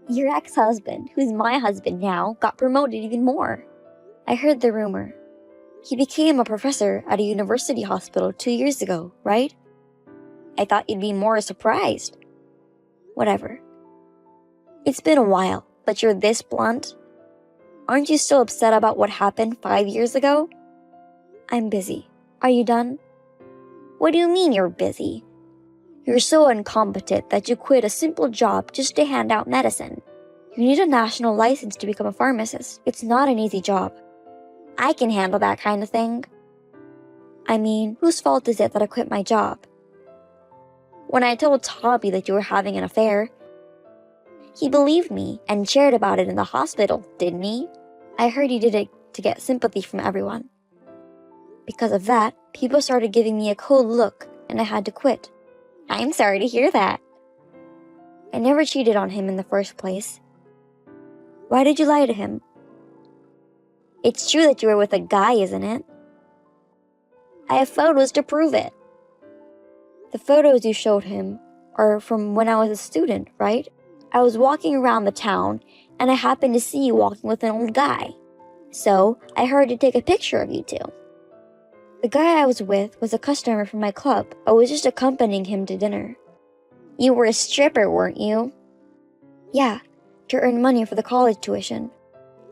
Your ex-husband, who's my husband now, got promoted even more. I heard the rumor. He became a professor at a university hospital 2 years ago, right? I thought you'd be more surprised. Whatever. It's been a while, but you're this blunt? Aren't you still upset about what happened 5 years ago? I'm busy. Are you done? What do you mean you're busy? You're so incompetent that you quit a simple job just to hand out medicine. You need a national license to become a pharmacist. It's not an easy job. I can handle that kind of thing. I mean, whose fault is it that I quit my job? When I told Toby that you were having an affair, he believed me and shared about it in the hospital, didn't he? I heard he did it to get sympathy from everyone. Because of that, people started giving me a cold look and I had to quit. I'm sorry to hear that. I never cheated on him in the first place. Why did you lie to him? It's true that you were with a guy, isn't it? I have photos to prove it. The photos you showed him are from when I was a student, right? I was walking around the town and I happened to see you walking with an old guy. So I heard to take a picture of you two. The guy I was with was a customer from my club. I was just accompanying him to dinner. You were a stripper, weren't you? Yeah, to earn money for the college tuition.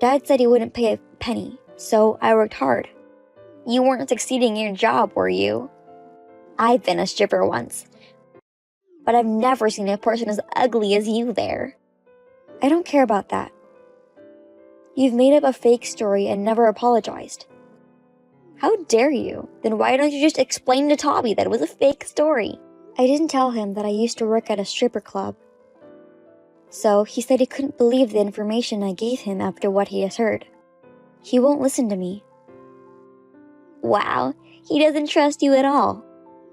Dad said he wouldn't pay a penny, so I worked hard. You weren't succeeding in your job, were you? I've been a stripper once, but I've never seen a person as ugly as you there. I don't care about that. You've made up a fake story and never apologized. How dare you? Then why don't you just explain to Toby that it was a fake story? I didn't tell him that I used to work at a stripper club. So he said he couldn't believe the information I gave him after what he has heard. He won't listen to me. Wow, he doesn't trust you at all.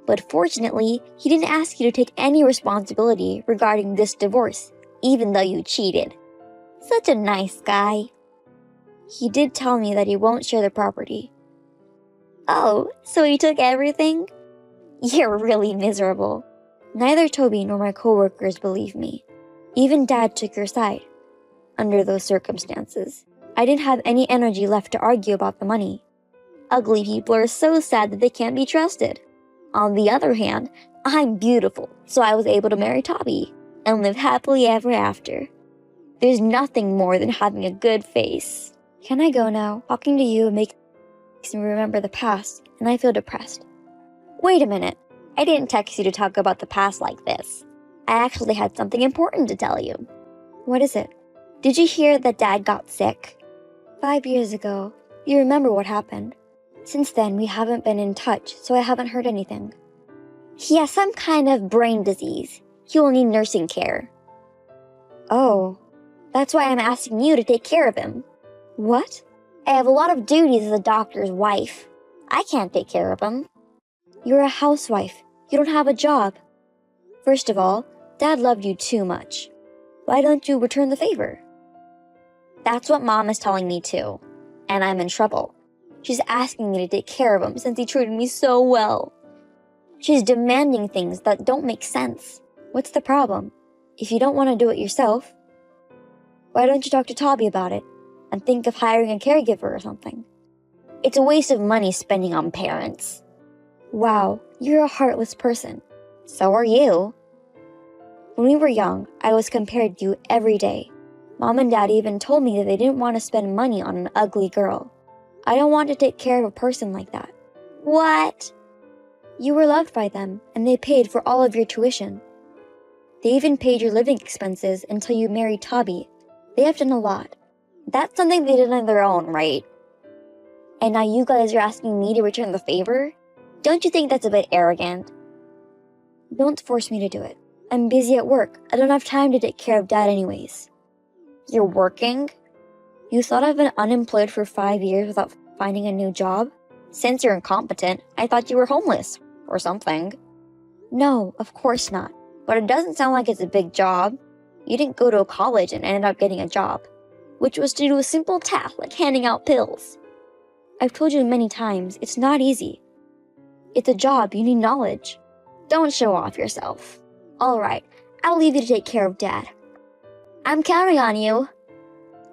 But fortunately, he didn't ask you to take any responsibility regarding this divorce, even though you cheated. Such a nice guy. He did tell me that he won't share the property. Oh, so he took everything? You're really miserable. Neither Toby nor my coworkers believe me. Even Dad took your side. Under those circumstances, I didn't have any energy left to argue about the money. Ugly people are so sad that they can't be trusted. On the other hand, I'm beautiful, so I was able to marry Toby and live happily ever after. There's nothing more than having a good face. Can I go now? Talking to you makes me remember the past, and I feel depressed. Wait a minute. I didn't text you to talk about the past like this. I actually had something important to tell you. What is it? Did you hear that Dad got sick? 5 years ago. You remember what happened. Since then, we haven't been in touch, so I haven't heard anything. He has some kind of brain disease. He will need nursing care. Oh, that's why I'm asking you to take care of him. What? I have a lot of duties as a doctor's wife. I can't take care of him. You're a housewife. You don't have a job. First of all, Dad loved you too much. Why don't you return the favor? That's what Mom is telling me too, and I'm in trouble. She's asking me to take care of him since he treated me so well. She's demanding things that don't make sense. What's the problem? If you don't want to do it yourself, why don't you talk to Toby about it and think of hiring a caregiver or something? It's a waste of money spending on parents. Wow, you're a heartless person. So are you. When we were young, I was compared to you every day. Mom and Dad even told me that they didn't want to spend money on an ugly girl. I don't want to take care of a person like that. What? You were loved by them, and they paid for all of your tuition. They even paid your living expenses until you married Toby. They have done a lot. That's something they did on their own, right? And now you guys are asking me to return the favor? Don't you think that's a bit arrogant? Don't force me to do it. I'm busy at work. I don't have time to take care of Dad anyways. You're working? You thought I've been unemployed for 5 years without finding a new job? Since you're incompetent, I thought you were homeless or something. No, of course not. But it doesn't sound like it's a big job. You didn't go to a college and ended up getting a job, which was to do a simple task like handing out pills. I've told you many times, it's not easy. It's a job, you need knowledge. Don't show off yourself. Alright, I'll leave you to take care of Dad. I'm counting on you.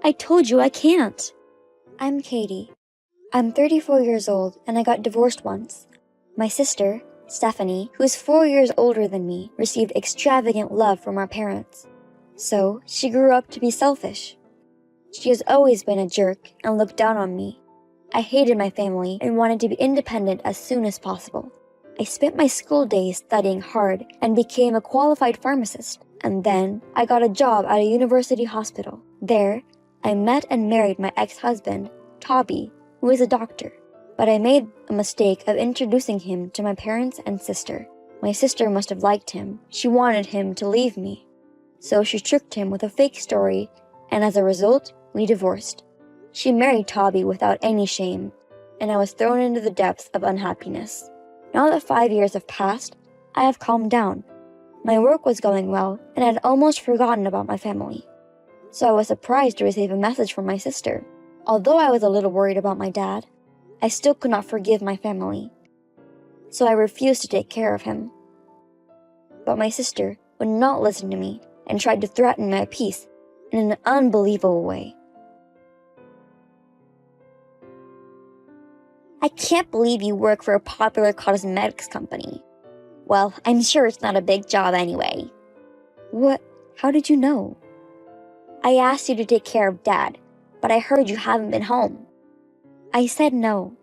I told you I can't. I'm Katie. I'm 34 years old and I got divorced once. My sister, Stephanie, who is 4 years older than me, received extravagant love from our parents. So, she grew up to be selfish. She has always been a jerk and looked down on me. I hated my family and wanted to be independent as soon as possible. I spent my school days studying hard and became a qualified pharmacist. And then, I got a job at a university hospital. There, I met and married my ex-husband, Toby, who is a doctor. But I made a mistake of introducing him to my parents and sister. My sister must have liked him. She wanted him to leave me. So she tricked him with a fake story, and as a result, we divorced. She married Toby without any shame, and I was thrown into the depths of unhappiness. Now that 5 years have passed, I have calmed down. My work was going well, and I had almost forgotten about my family. So I was surprised to receive a message from my sister. Although I was a little worried about my dad, I still could not forgive my family. So I refused to take care of him. But my sister would not listen to me and tried to threaten my peace in an unbelievable way. I can't believe you work for a popular cosmetics company. Well, I'm sure it's not a big job anyway. What? How did you know? I asked you to take care of Dad, but I heard you haven't been home. I said no.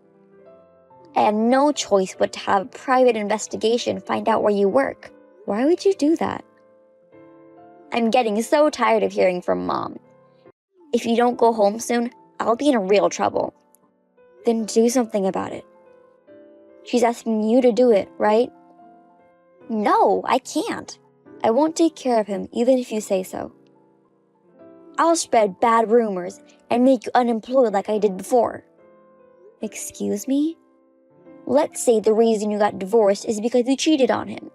I had no choice but to have a private investigation find out where you work. Why would you do that? I'm getting so tired of hearing from Mom. If you don't go home soon, I'll be in real trouble. Then do something about it. She's asking you to do it, right? No, I can't. I won't take care of him even if you say so. I'll spread bad rumors and make you unemployed like I did before. Excuse me? Let's say the reason you got divorced is because you cheated on him.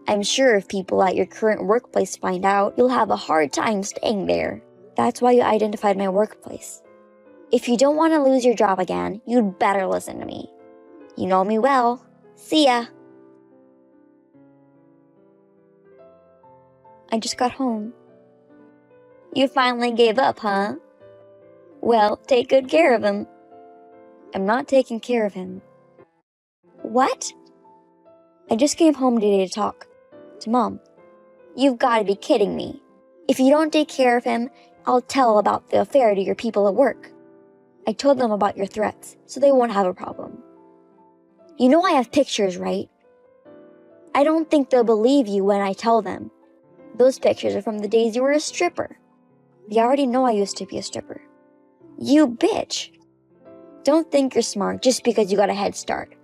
I'm sure if people at your current workplace find out, you'll have a hard time staying there. That's why you identified my workplace. If you don't want to lose your job again, you'd better listen to me. You know me well. See ya. I just got home. You finally gave up, huh? Well, take good care of him. I'm not taking care of him. What? I just came home today to talk to Mom. You've got to be kidding me. If you don't take care of him, I'll tell about the affair to your people at work. I told them about your threats, so they won't have a problem. You know I have pictures, right? I don't think they'll believe you when I tell them. Those pictures are from the days you were a stripper. They already know I used to be a stripper. You bitch. Don't think you're smart just because you got a head start.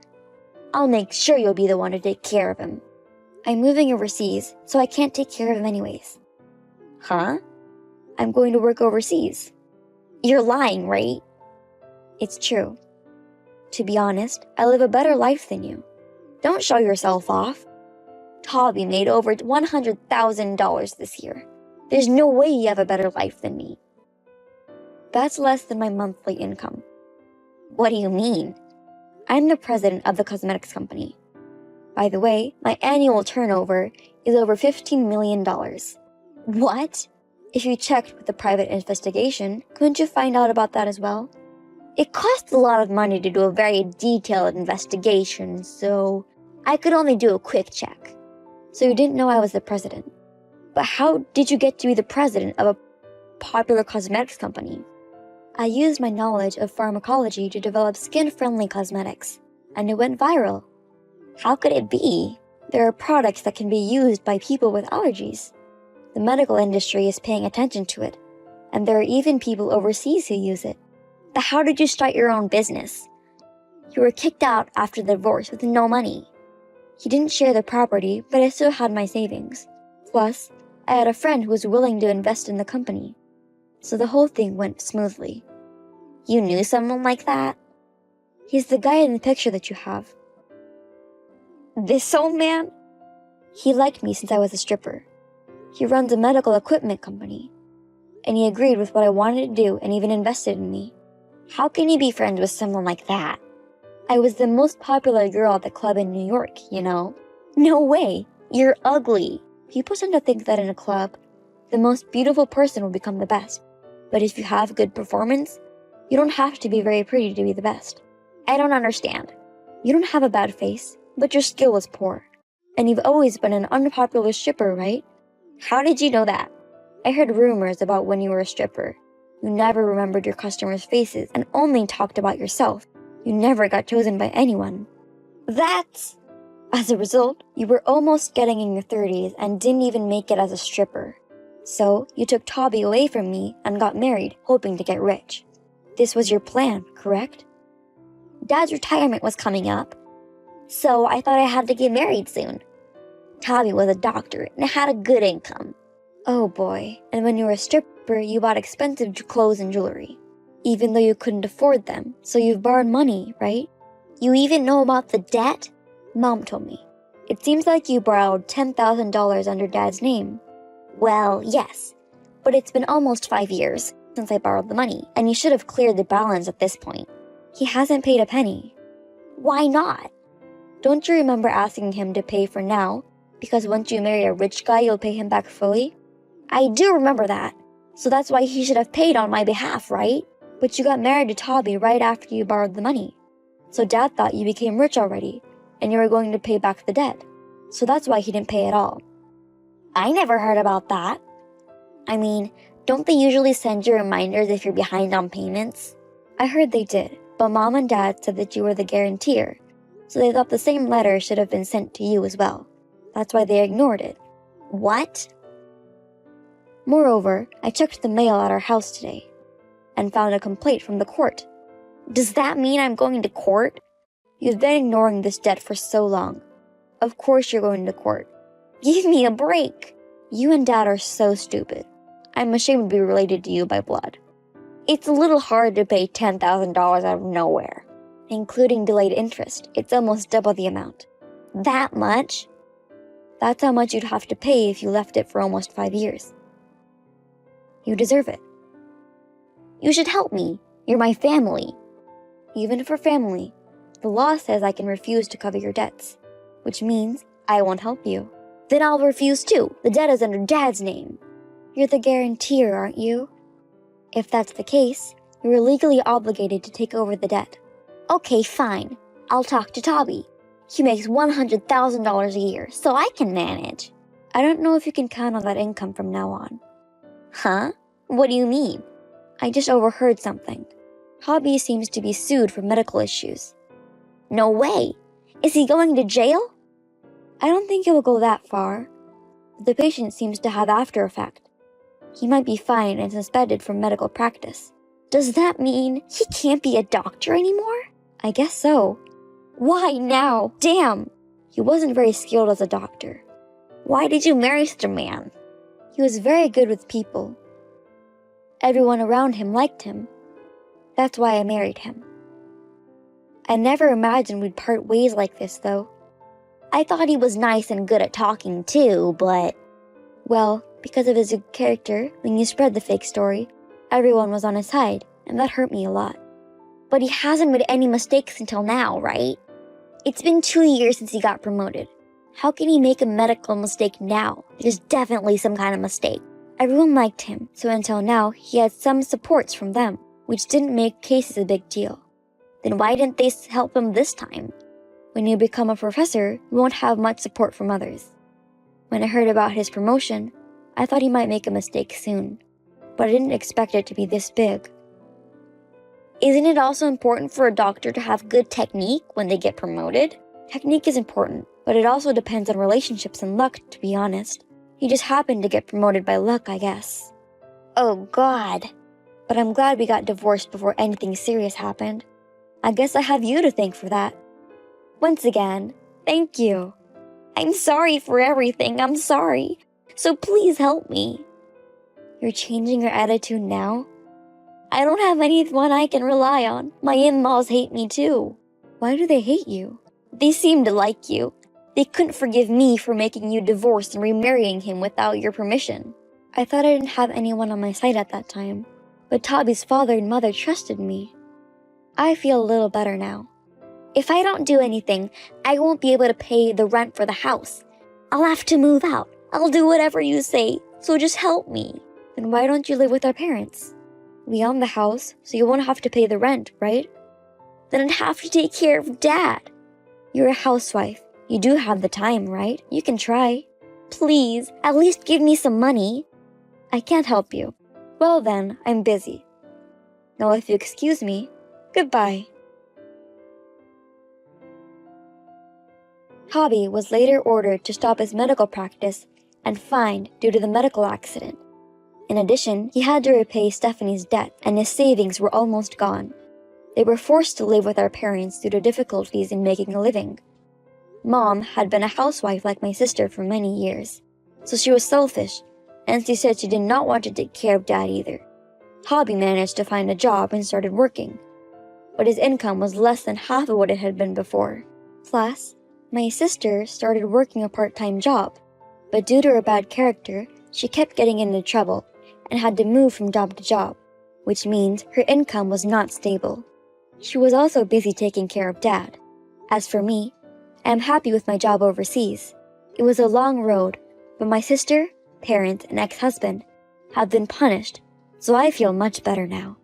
I'll make sure you'll be the one to take care of him. I'm moving overseas, so I can't take care of him anyways. Huh? I'm going to work overseas. You're lying, right? It's true. To be honest, I live a better life than you. Don't show yourself off. Toby made over $100,000 this year. There's no way you have a better life than me. That's less than my monthly income. What do you mean? I'm the president of the cosmetics company. By the way, my annual turnover is over $15 million. What? If you checked with the private investigation, couldn't you find out about that as well? It costs a lot of money to do a very detailed investigation, so I could only do a quick check. So you didn't know I was the president. But how did you get to be the president of a popular cosmetics company? I used my knowledge of pharmacology to develop skin-friendly cosmetics, and it went viral. How could it be? There are products that can be used by people with allergies. The medical industry is paying attention to it, and there are even people overseas who use it. But how did you start your own business? You were kicked out after the divorce with no money. He didn't share the property, but I still had my savings. Plus, I had a friend who was willing to invest in the company. So the whole thing went smoothly. You knew someone like that? He's the guy in the picture that you have. This old man? He liked me since I was a stripper. He runs a medical equipment company. And he agreed with what I wanted to do and even invested in me. How can you be friends with someone like that? I was the most popular girl at the club in New York, you know? No way! You're ugly! People tend to think that in a club. The most beautiful person will become the best. But if you have good performance, you don't have to be very pretty to be the best. I don't understand. You don't have a bad face, but your skill is poor. And you've always been an unpopular stripper, right? How did you know that? I heard rumors about when you were a stripper. You never remembered your customers' faces and only talked about yourself. You never got chosen by anyone. That's... As a result, you were almost getting in your 30s and didn't even make it as a stripper. So, you took Toby away from me and got married, hoping to get rich. This was your plan, correct? Dad's retirement was coming up, so I thought I had to get married soon. Toby was a doctor and had a good income. Oh boy, and when you were a stripper, you bought expensive clothes and jewelry, even though you couldn't afford them, so you've borrowed money, right? You even know about the debt? Mom told me. It seems like you borrowed $10,000 under Dad's name. Well, yes, but it's been almost 5 years since I borrowed the money, and you should have cleared the balance at this point. He hasn't paid a penny. Why not? Don't you remember asking him to pay for now, because once you marry a rich guy, you'll pay him back fully? I do remember that, so that's why he should have paid on my behalf, right? But you got married to Toby right after you borrowed the money. So Dad thought you became rich already, and you were going to pay back the debt. So that's why he didn't pay at all. I never heard about that. I mean, don't they usually send you reminders if you're behind on payments? I heard they did, but Mom and Dad said that you were the guarantor, so they thought the same letter should have been sent to you as well. That's why they ignored it. What? Moreover, I checked the mail at our house today and found a complaint from the court. Does that mean I'm going to court? You've been ignoring this debt for so long. Of course you're going to court. Give me a break. You and Dad are so stupid. I'm ashamed to be related to you by blood. It's a little hard to pay $10,000 out of nowhere. Including delayed interest, it's almost double the amount. That much? That's how much you'd have to pay if you left it for almost 5 years. You deserve it. You should help me. You're my family. Even for family, the law says I can refuse to cover your debts, which means I won't help you. Then I'll refuse too. The debt is under Dad's name. You're the guarantor, aren't you? If that's the case, you're legally obligated to take over the debt. Okay, fine. I'll talk to Toby. He makes $100,000 a year, so I can manage. I don't know if you can count on that income from now on. Huh? What do you mean? I just overheard something. Toby seems to be sued for medical issues. No way! Is he going to jail? I don't think it will go that far. The patient seems to have after effect. He might be fined and suspended from medical practice. Does that mean he can't be a doctor anymore? I guess so. Why now? Damn! He wasn't very skilled as a doctor. Why did you marry such a man? He was very good with people. Everyone around him liked him. That's why I married him. I never imagined we'd part ways like this, though. I thought he was nice and good at talking too, but... Well, because of his good character, when you spread the fake story, everyone was on his side, and that hurt me a lot. But he hasn't made any mistakes until now, right? It's been 2 years since he got promoted. How can he make a medical mistake now? There's definitely some kind of mistake. Everyone liked him, so until now, he had some supports from them, which didn't make cases a big deal. Then why didn't they help him this time? When you become a professor, you won't have much support from others. When I heard about his promotion, I thought he might make a mistake soon, but I didn't expect it to be this big. Isn't it also important for a doctor to have good technique when they get promoted? Technique is important, but it also depends on relationships and luck, to be honest. He just happened to get promoted by luck, I guess. Oh God. But I'm glad we got divorced before anything serious happened. I guess I have you to thank for that. Once again, thank you. I'm sorry for everything, I'm sorry. So please help me. You're changing your attitude now? I don't have anyone I can rely on. My in-laws hate me too. Why do they hate you? They seem to like you. They couldn't forgive me for making you divorce and remarrying him without your permission. I thought I didn't have anyone on my side at that time, but Toby's father and mother trusted me. I feel a little better now. If I don't do anything, I won't be able to pay the rent for the house. I'll have to move out. I'll do whatever you say. So just help me. Then why don't you live with our parents? We own the house, so you won't have to pay the rent, right? Then I'd have to take care of Dad. You're a housewife. You do have the time, right? You can try. Please, at least give me some money. I can't help you. Well then, I'm busy. Now if you excuse me, goodbye. Hobby was later ordered to stop his medical practice and fined due to the medical accident. In addition, he had to repay Stephanie's debt and his savings were almost gone. They were forced to live with our parents due to difficulties in making a living. Mom had been a housewife like my sister for many years, so she was selfish, and she said she did not want to take care of Dad either. Hobby managed to find a job and started working, but his income was less than half of what it had been before. Plus, my sister started working a part-time job, but due to her bad character, she kept getting into trouble and had to move from job to job, which means her income was not stable. She was also busy taking care of Dad. As for me, I am happy with my job overseas. It was a long road, but my sister, parents, and ex-husband have been punished, so I feel much better now.